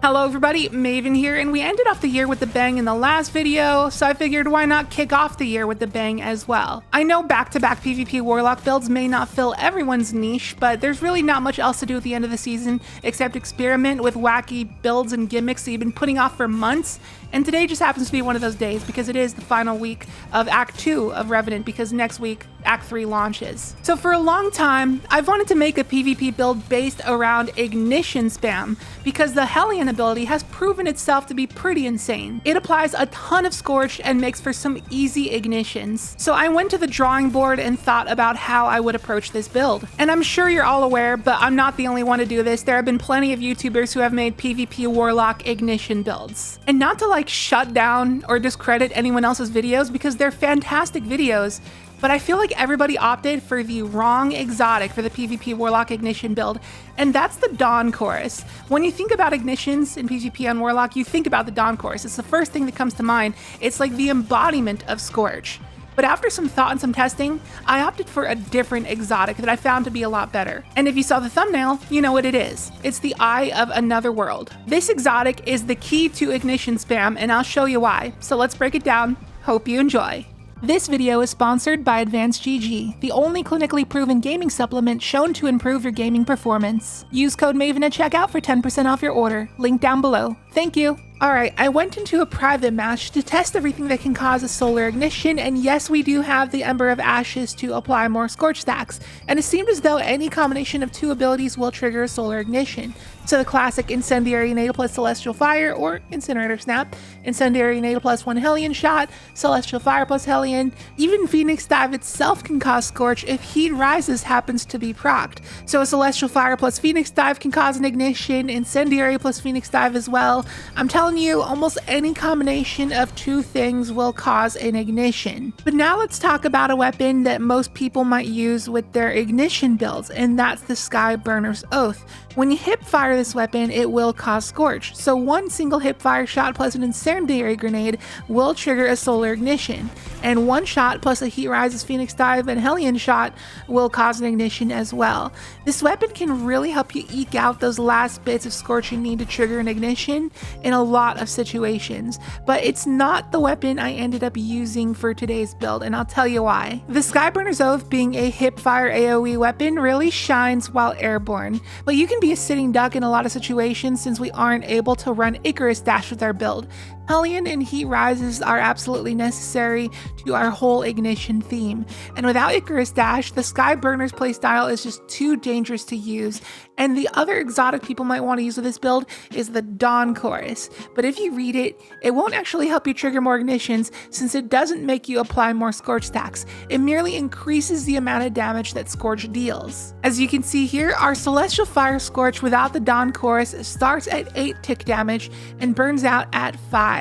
Hello everybody, Maven here, and we ended off the year with a bang in the last video, so I figured why not kick off the year with a bang as well. I know back-to-back PvP Warlock builds may not fill everyone's niche, but there's really not much else to do at the end of the season except experiment with wacky builds and gimmicks that you've been putting off for months, and today just happens to be one of those days because it is the final week of Act 2 of Revenant because next week Act 3 launches. So for a long time, I've wanted to make a PvP build based around ignition spam because the Hellion ability has proven itself to be pretty insane. It applies a ton of Scorch and makes for some easy ignitions. So I went to the drawing board and thought about how I would approach this build. And I'm sure you're all aware, but I'm not the only one to do this. There have been plenty of YouTubers who have made PvP Warlock Ignition builds. And not to like shut down or discredit anyone else's videos because they're fantastic videos, but I feel like everybody opted for the wrong exotic for the PvP Warlock Ignition build, and that's the Dawn Chorus. When you think about ignitions in PvP on Warlock, you think about the Dawn Chorus. It's the first thing that comes to mind. It's like the embodiment of Scorch. But after some thought and some testing, I opted for a different exotic that I found to be a lot better. And if you saw the thumbnail, you know what it is. It's the Eye of Another World. This exotic is the key to ignition spam, and I'll show you why. So let's break it down. Hope you enjoy. This video is sponsored by Advanced GG, the only clinically proven gaming supplement shown to improve your gaming performance. Use code Maven at checkout for 10% off your order. Link down below. Thank you. Alright, I went into a private match to test everything that can cause a solar ignition, and yes, we do have the Ember of Ashes to apply more Scorch stacks, and it seemed as though any combination of two abilities will trigger a solar ignition. So the classic Incendiary Nade plus Celestial Fire, or Incinerator Snap, Incendiary Nade plus 1 Hellion shot, Celestial Fire plus Hellion, even Phoenix Dive itself can cause Scorch if Heat Rises happens to be procced. So a Celestial Fire plus Phoenix Dive can cause an ignition, Incendiary plus Phoenix Dive as well. I'm telling you, almost any combination of two things will cause an ignition. But now let's talk about a weapon that most people might use with their ignition builds, and that's the Skyburner's Oath. When you hip fire this weapon, it will cause Scorch. So one single hip fire shot plus an incendiary grenade will trigger a solar ignition, and one shot plus a Heat Rises Phoenix Dive and Hellion shot will cause an ignition as well. This weapon can really help you eke out those last bits of Scorch you need to trigger an ignition in a lot of situations, but it's not the weapon I ended up using for today's build, and I'll tell you why. The Skyburner's Oath, being a hip fire AoE weapon, really shines while airborne, but you can be a sitting duck in a lot of situations since we aren't able to run Icarus Dash with our build. Hellion and Heat Rises are absolutely necessary to our whole ignition theme, and without Icarus Dash, the Skyburner's playstyle is just too dangerous to use. And the other exotic people might want to use with this build is the Dawn Chorus, but if you read it, it won't actually help you trigger more ignitions since it doesn't make you apply more Scorch stacks. It merely increases the amount of damage that Scorch deals. As you can see here, our Celestial Fire Scorch without the Dawn Chorus starts at 8 tick damage and burns out at 5.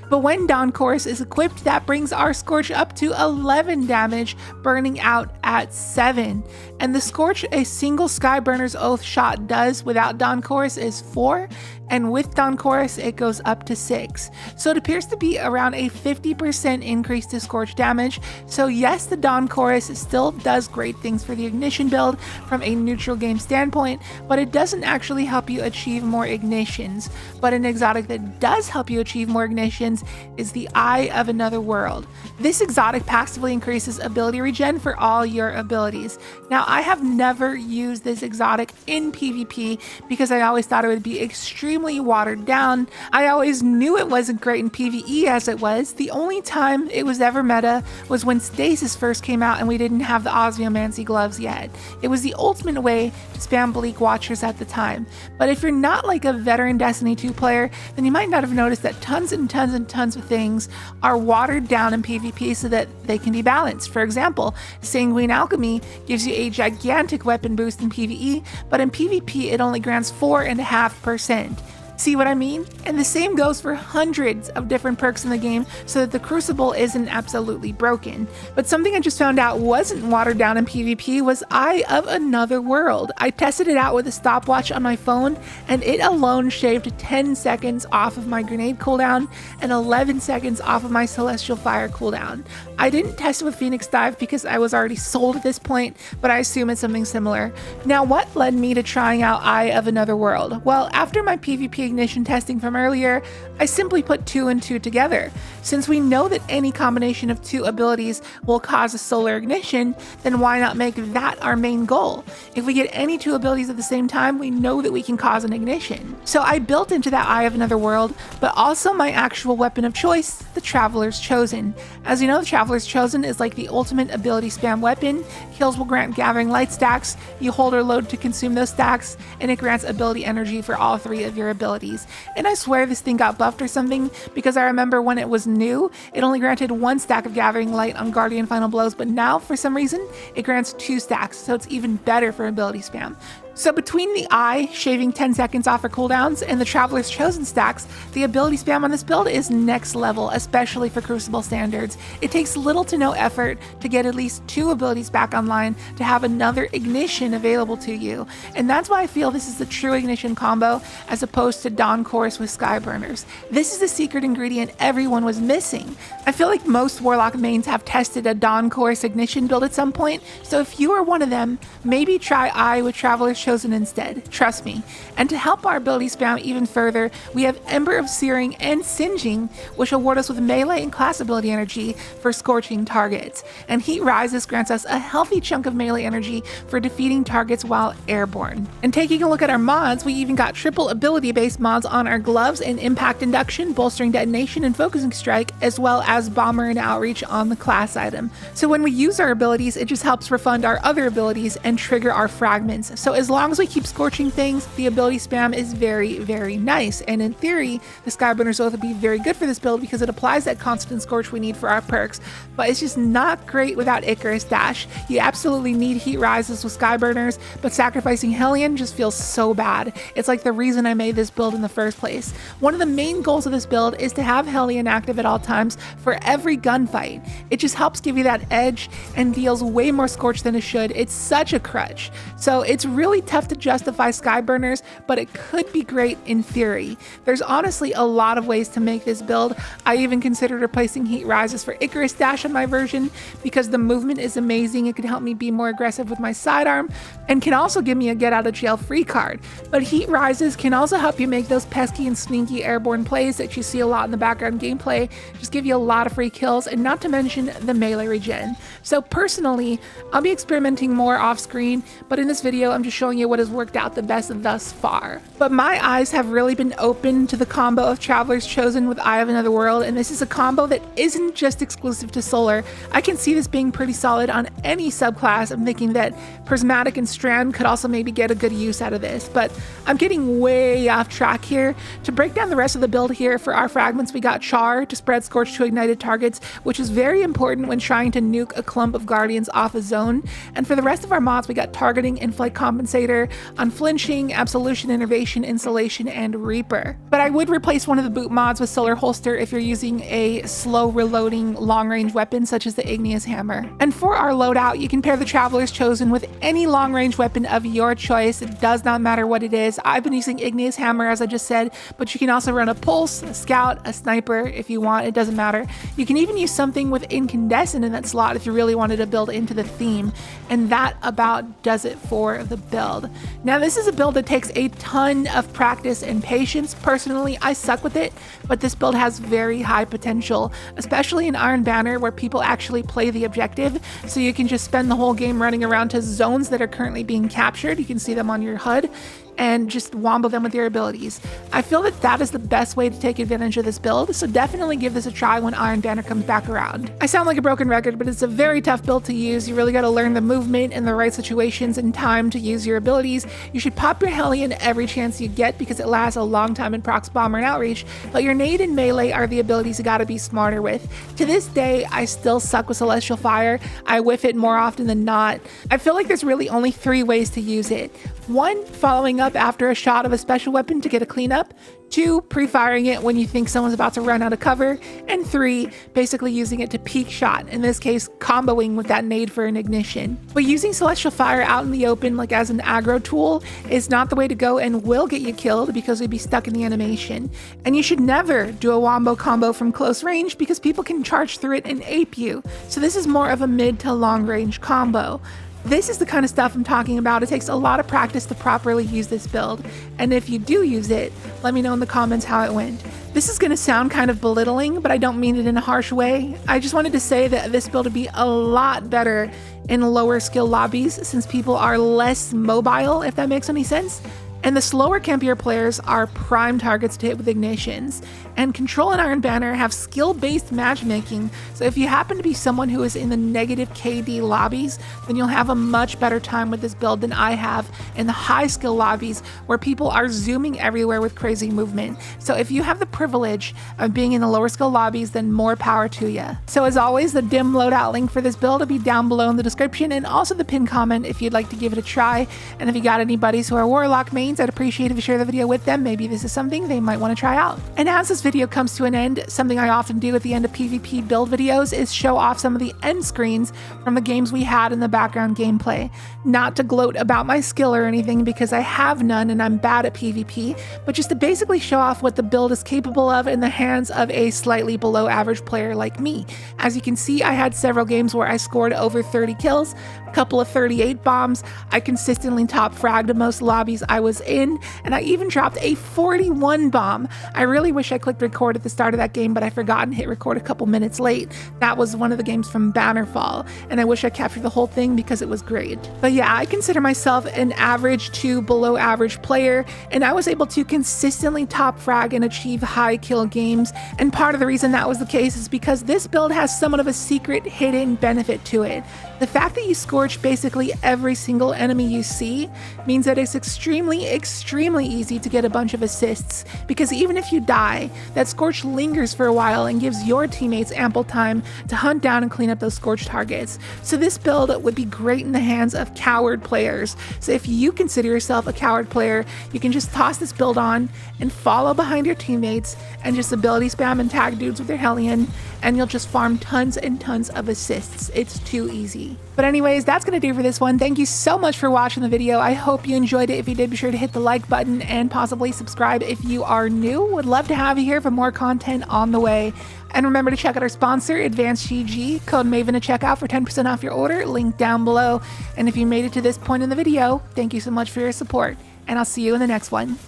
But when Dawn Chorus is equipped, that brings our Scorch up to 11 damage, burning out at 7. And the Scorch a single Skyburner's Oath shot does without Dawn Chorus is 4, and with Dawn Chorus it goes up to 6. So it appears to be around a 50% increase to Scorch damage. So yes, the Dawn Chorus still does great things for the ignition build from a neutral game standpoint, but it doesn't actually help you achieve more ignitions. But an exotic that does help you achieve more ignitions is the Eye of Another World. This exotic passively increases ability regen for all your abilities. Now, I have never used this exotic in PvP because I always thought it would be extremely watered down. I always knew it wasn't great in PvE as it was. The only time it was ever meta was when Stasis first came out and we didn't have the Osmiomancy gloves yet. It was the ultimate way to spam Bleak Watchers at the time. But if you're not like a veteran Destiny 2 player, then you might not have noticed that tons and tons and tons of things are watered down in PvP so that they can be balanced. For example, Sanguine Alchemy gives you a gigantic weapon boost in PvE, but in PvP it only grants 4.5%. See what I mean? And the same goes for hundreds of different perks in the game so that the crucible isn't absolutely broken. But something I just found out wasn't watered down in PvP was Eye of Another World. I tested it out with a stopwatch on my phone, and it alone shaved 10 seconds off of my grenade cooldown and 11 seconds off of my Celestial Fire cooldown. I didn't test it with Phoenix Dive because I was already sold at this point, but I assume it's something similar. Now, what led me to trying out Eye of Another World? Well, after my PvP ignition testing from earlier, I simply put 2 and 2 together. Since we know that any combination of 2 abilities will cause a solar ignition, then why not make that our main goal? If we get any 2 abilities at the same time, we know that we can cause an ignition. So I built into that Eye of Another World, but also my actual weapon of choice, the Traveler's Chosen. As you know, the Traveler's Chosen is like the ultimate ability spam weapon. Kills will grant Gathering Light stacks, you hold or load to consume those stacks, and it grants ability energy for all 3 of your abilities. And I swear this thing got buffed or something, because I remember when it was new, it only granted 1 stack of Gathering Light on Guardian Final Blows, but now for some reason it grants 2 stacks, so it's even better for ability spam. So between the Eye, shaving 10 seconds off her cooldowns, and the Traveler's Chosen stacks, the ability spam on this build is next level, especially for Crucible standards. It takes little to no effort to get at least 2 abilities back online to have another ignition available to you, and that's why I feel this is the true ignition combo as opposed to Dawn Chorus with Skyburners. This is the secret ingredient everyone was missing. I feel like most Warlock mains have tested a Dawn Chorus ignition build at some point, so if you are one of them, maybe try Eye with Traveler's Chosen instead, trust me. And to help our ability spam even further, we have Ember of Searing and Singeing, which award us with melee and class ability energy for scorching targets. And Heat Rises grants us a healthy chunk of melee energy for defeating targets while airborne. And taking a look at our mods, we even got triple ability based mods on our gloves and impact induction, bolstering detonation and focusing strike, as well as bomber and outreach on the class item. So when we use our abilities, it just helps refund our other abilities and trigger our fragments. So as long as we keep scorching things, the ability spam is very, very nice. And in theory, the Skyburner's Oath would be very good for this build because it applies that constant scorch we need for our perks, but it's just not great without Icarus Dash. You absolutely need Heat Rises with Skyburners, but sacrificing Hellion just feels so bad. It's like the reason I made this build in the first place. One of the main goals of this build is to have Hellion active at all times for every gunfight. It just helps give you that edge and deals way more scorch than it should. It's such a crutch. So it's really tough to justify Skyburners, but it could be great in theory. There's honestly a lot of ways to make this build. I even considered replacing Heat Rises for Icarus Dash on my version because the movement is amazing. It can help me be more aggressive with my sidearm and can also give me a get out of jail free card. But Heat Rises can also help you make those pesky and sneaky airborne plays that you see a lot in the background gameplay, just give you a lot of free kills, and not to mention the melee regen. So personally, I'll be experimenting more off screen, but in this video I'm just showing you what has worked out the best thus far. But my eyes have really been open to the combo of Traveler's Chosen with Eye of Another World, and this is a combo that isn't just exclusive to Solar. I can see this being pretty solid on any subclass. I'm thinking that Prismatic and Strand could also maybe get a good use out of this, but I'm getting way off track here. To break down the rest of the build here, for our fragments we got Char to spread Scorch to ignited targets, which is very important when trying to nuke a clump of Guardians off a zone. And for the rest of our mods, we got Targeting and Flight Compensator, Unflinching, Absolution, Innervation, Insulation, and Reaper. But I would replace one of the boot mods with Solar Holster if you're using a slow reloading long-range weapon such as the Igneous Hammer. And for our loadout, you can pair the Traveler's Chosen with any long-range weapon of your choice. It does not matter what it is. I've been using Igneous Hammer, as I just said, but you can also run a Pulse, a Scout, a Sniper if you want. It doesn't matter. You can even use something with Incandescent in that slot if you really wanted to build into the theme. And that about does it for the build. Now, this is a build that takes a ton of practice and patience. Personally, I suck with it, but this build has very high potential, especially in Iron Banner where people actually play the objective, so you can just spend the whole game running around to zones that are currently being captured. You can see them on your HUD and just wombo them with your abilities. I feel that that is the best way to take advantage of this build, so definitely give this a try when Iron Banner comes back around. I sound like a broken record, but it's a very tough build to use. You really got to learn the movement and the right situations and time to use your abilities. You should pop your Hellion every chance you get because it lasts a long time in Prox, Bomber, and Outreach, but your Nade and Melee are the abilities you gotta be smarter with. To this day, I still suck with Celestial Fire. I whiff it more often than not. I feel like there's really only 3 ways to use it. 1, following up after a shot of a special weapon to get a cleanup. 2, pre-firing it when you think someone's about to run out of cover. And 3, basically using it to peek shot, in this case comboing with that nade for an ignition. But using Celestial Fire out in the open like as an aggro tool is not the way to go and will get you killed because you'd be stuck in the animation. And you should never do a wombo combo from close range because people can charge through it and ape you. So this is more of a mid to long range combo. This is the kind of stuff I'm talking about. It takes a lot of practice to properly use this build, and if you do use it, let me know in the comments how it went. This is going to sound kind of belittling, but I don't mean it in a harsh way. I just wanted to say that this build would be a lot better in lower skill lobbies since people are less mobile, if that makes any sense. And the slower campier players are prime targets to hit with ignitions. And Control and Iron Banner have skill-based matchmaking, so if you happen to be someone who is in the negative KD lobbies, then you'll have a much better time with this build than I have in the high skill lobbies where people are zooming everywhere with crazy movement. So if you have the privilege of being in the lower skill lobbies, then more power to you. So as always, the dim loadout link for this build will be down below in the description, and also the pinned comment if you'd like to give it a try. And if you got any buddies who are Warlock mains, I'd appreciate if you share the video with them. Maybe this is something they might want to try out. And as this video comes to an end, something I often do at the end of PvP build videos is show off some of the end screens from the games we had in the background gameplay. Not to gloat about my skill or anything, because I have none and I'm bad at PvP, but just to basically show off what the build is capable of in the hands of a slightly below average player like me. As you can see, I had several games where I scored over 30 kills, a couple of 38 bombs, I consistently top fragged most lobbies I was in, and I even dropped a 41 bomb. I really wish I clicked record at the start of that game, but I forgot and hit record a couple minutes late. That was one of the games from Bannerfall, and I wish I captured the whole thing because it was great. But yeah, I consider myself an average to below average player, and I was able to consistently top frag and achieve high kill games, and part of the reason that was the case is because this build has somewhat of a secret hidden benefit to it. The fact that you scorch basically every single enemy you see means that it's extremely easy to get a bunch of assists, because even if you die, that scorch lingers for a while and gives your teammates ample time to hunt down and clean up those scorch targets. So this build would be great in the hands of coward players. So if you consider yourself a coward player, you can just toss this build on and follow behind your teammates and just ability spam and tag dudes with your Hellion, and you'll just farm tons and tons of assists. It's too easy. But anyways, that's gonna do for this one. Thank you so much for watching the video. I hope you enjoyed it. If you did, be sure to hit the like button and possibly subscribe if you are new. Would love to have you here for more content on the way. And remember to check out our sponsor, Advanced GG, code Maven at checkout for 10% off your order, link down below. And if you made it to this point in the video, thank you so much for your support, and I'll see you in the next one.